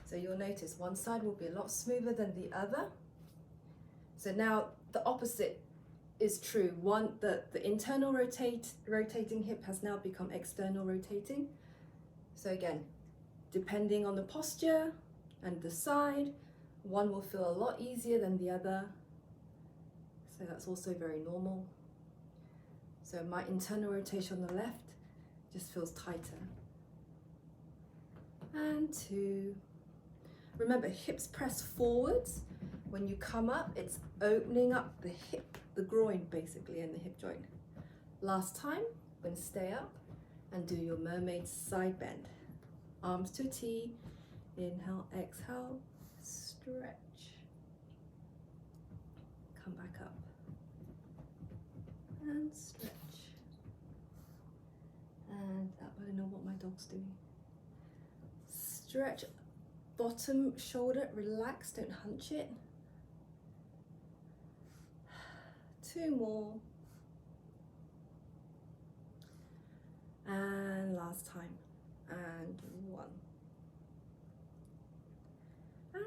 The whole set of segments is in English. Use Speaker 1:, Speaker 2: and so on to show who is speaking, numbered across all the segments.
Speaker 1: So you'll notice one side will be a lot smoother than the other. So now the opposite is true. The internal rotating hip has now become external rotating. So again, depending on the posture and the side, one will feel a lot easier than the other. So that's also very normal. So my internal rotation on the left just feels tighter. And 2. Remember, hips press forwards. When you come up, it's opening up the hip, the groin basically, and the hip joint. Last time, we're going to stay up and do your mermaid side bend. Arms to a T, inhale, exhale, stretch. Come back up and stretch. And I don't know what my dog's doing. Stretch, bottom shoulder, relax, don't hunch it. 2 more. And last time. And 1. And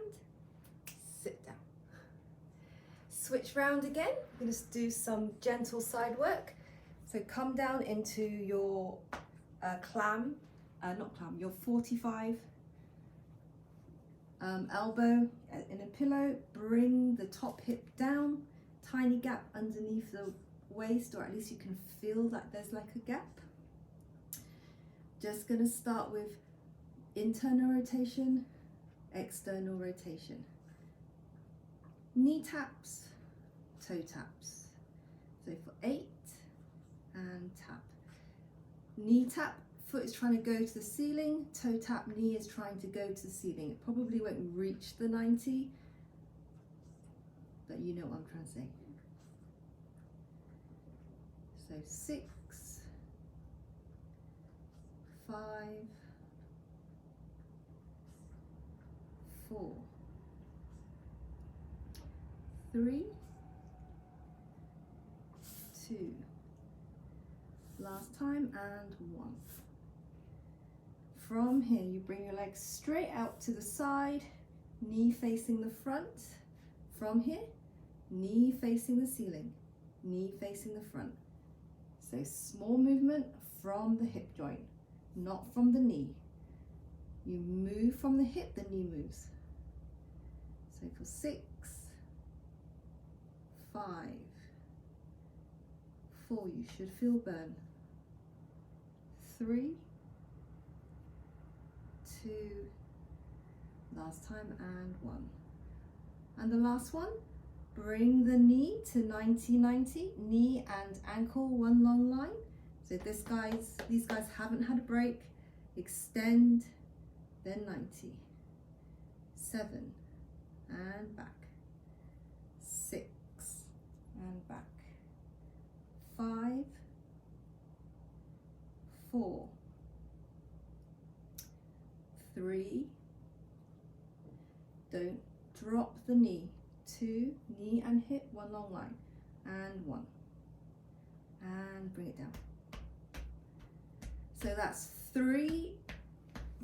Speaker 1: sit down. Switch round again. We're going to do some gentle side work. So come down into your your 45 elbow in a pillow. Bring the top hip down, tiny gap underneath the waist, or at least you can feel that there's like a gap. Just going to start with internal rotation, external rotation. Knee taps, toe taps. So for 8 and tap. Knee tap, foot is trying to go to the ceiling. Toe tap, knee is trying to go to the ceiling. It probably won't reach the 90, but you know what I'm trying to say. So 6, 5, 4, 3, 2, last time, and 1. From here, you bring your legs straight out to the side, knee facing the front. From here, knee facing the ceiling, knee facing the front. So small movement from the hip joint, not from the knee. You move from the hip, the knee moves. So for 6, 5, 4, you should feel burn. 3, 2, last time, and 1. And the last one, bring the knee to 90-90, knee and ankle one long line. So these guys haven't had a break. Extend, then 90. 7, and back. 6, and back. 5, 4, 3, don't drop the knee. 2, knee and hip, one long line, and 1, and bring it down. So that's 3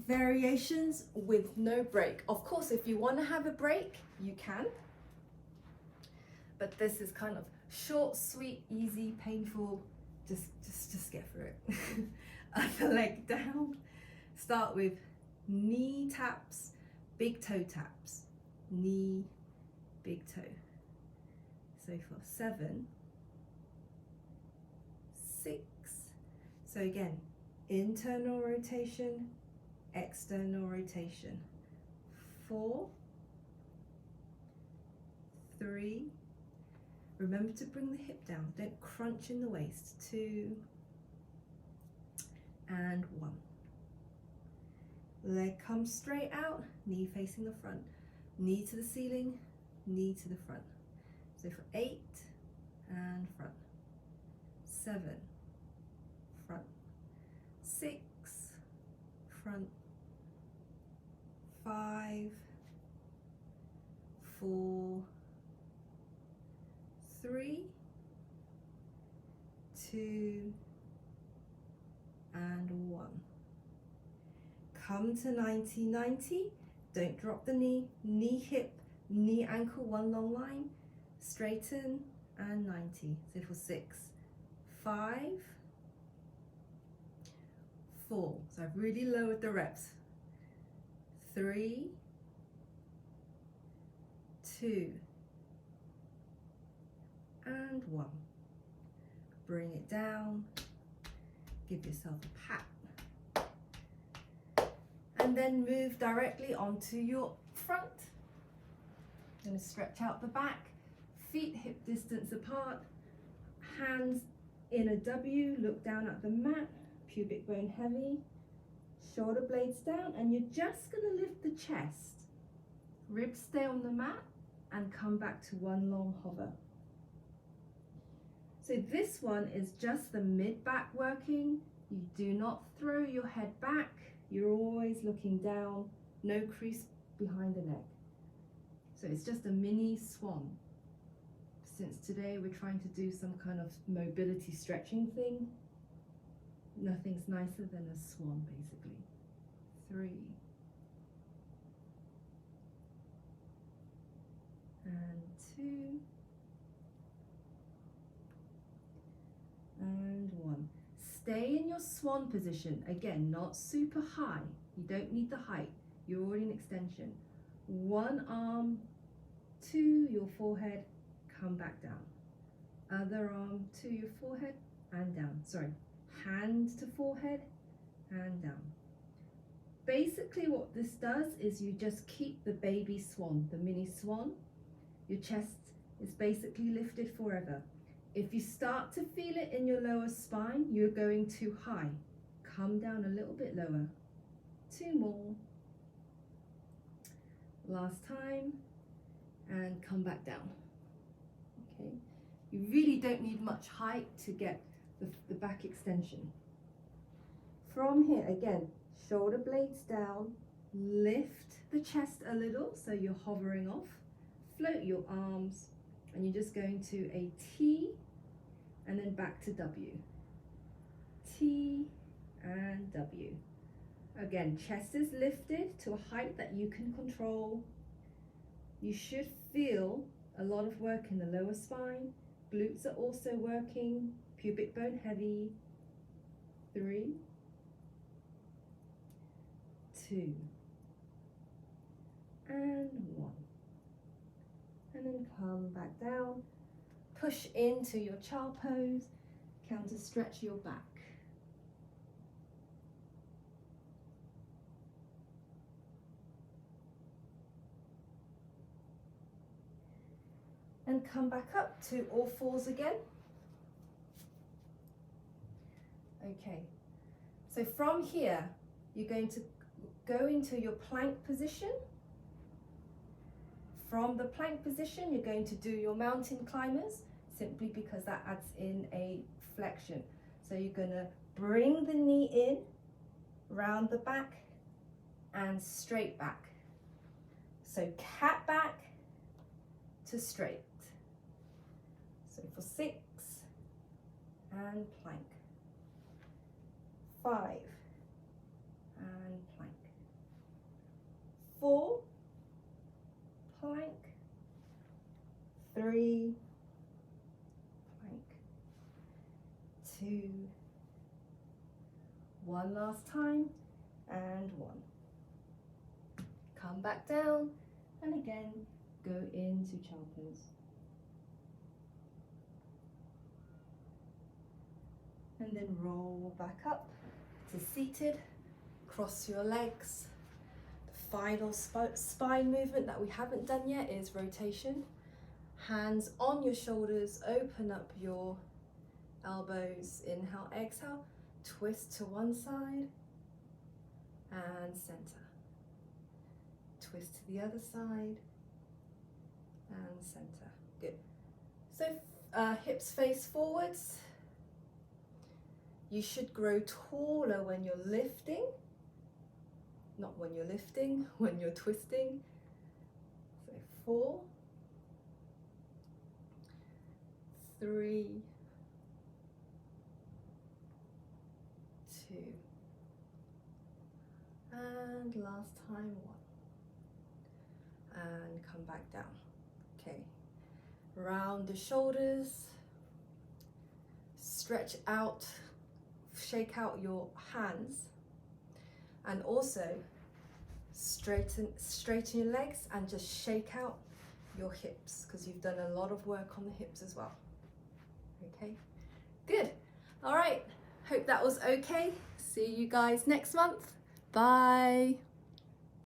Speaker 1: variations with no break. Of course, if you want to have a break, you can, but this is kind of short, sweet, easy, painful. Just get through it. Other leg down. Start with knee taps, big toe taps, knee, big toe. So for 7, 6. So again, internal rotation, external rotation. 4, 3. Remember to bring the hip down. Don't crunch in the waist. 2, and 1. Leg comes straight out, knee facing the front. Knee to the ceiling, knee to the front. So for 8, and front. 7, front. 6, front. 5, 4, 3, 2, and 1. Come to 90-90, Don't drop the knee. Knee, hip, knee, ankle, one long line. Straighten and 90. So for 6, 5, 4. So I've really lowered the reps. 3, 2, and 1. Bring it down. Give yourself a pat. And then move directly onto your front. I'm going to stretch out the back. Feet hip distance apart. Hands in a W. Look down at the mat. Pubic bone heavy. Shoulder blades down. And you're just going to lift the chest. Ribs stay on the mat and come back to one long hover. So this one is just the mid-back working. You do not throw your head back. You're always looking down, no crease behind the neck. So it's just a mini swan. Since today we're trying to do some kind of mobility stretching thing, nothing's nicer than a swan basically. 3. And 2. And 1. Stay in your swan position. Again, not super high. You don't need the height. You're already in extension. One arm to your forehead, come back down. Other arm to your forehead and down. Sorry, hand to forehead and down. Basically what this does is you just keep the baby swan, the mini swan. Your chest is basically lifted forever. If you start to feel it in your lower spine, you're going too high. Come down a little bit lower. 2 more. Last time. And come back down. Okay. You really don't need much height to get the back extension. From here, again, shoulder blades down. Lift the chest a little so you're hovering off. Float your arms. And you're just going to a T and then back to W. T and W. Again, chest is lifted to a height that you can control. You should feel a lot of work in the lower spine. Glutes are also working. Pubic bone heavy. 3, 2, and 1. And then come back down. Push into your child pose. Counter stretch your back. And come back up to all fours again. Okay, so from here, you're going to go into your plank position. From the plank position, you're going to do your mountain climbers, simply because that adds in a flexion. So you're going to bring the knee in, round the back, and straight back. So cat back to straight. So for 6, and plank. 5, and plank. 4, plank. 3, plank. 2, 1 last time, and 1. Come back down, and again, go into child pose. And then roll back up to seated, cross your legs. The final spine movement that we haven't done yet is rotation. Hands on your shoulders, open up your elbows, inhale, exhale, twist to one side and center. Twist to the other side and center. Good. So hips face forwards. You should grow taller when you're lifting, not when you're lifting, when you're twisting. So 4, 3, 2, and last time 1. come back down. Okay, round the shoulders, stretch out, shake out your hands, and also straighten your legs and just shake out your hips, because you've done a lot of work on the hips as well. Okay, good. All right, hope that was okay. See you guys next month. Bye.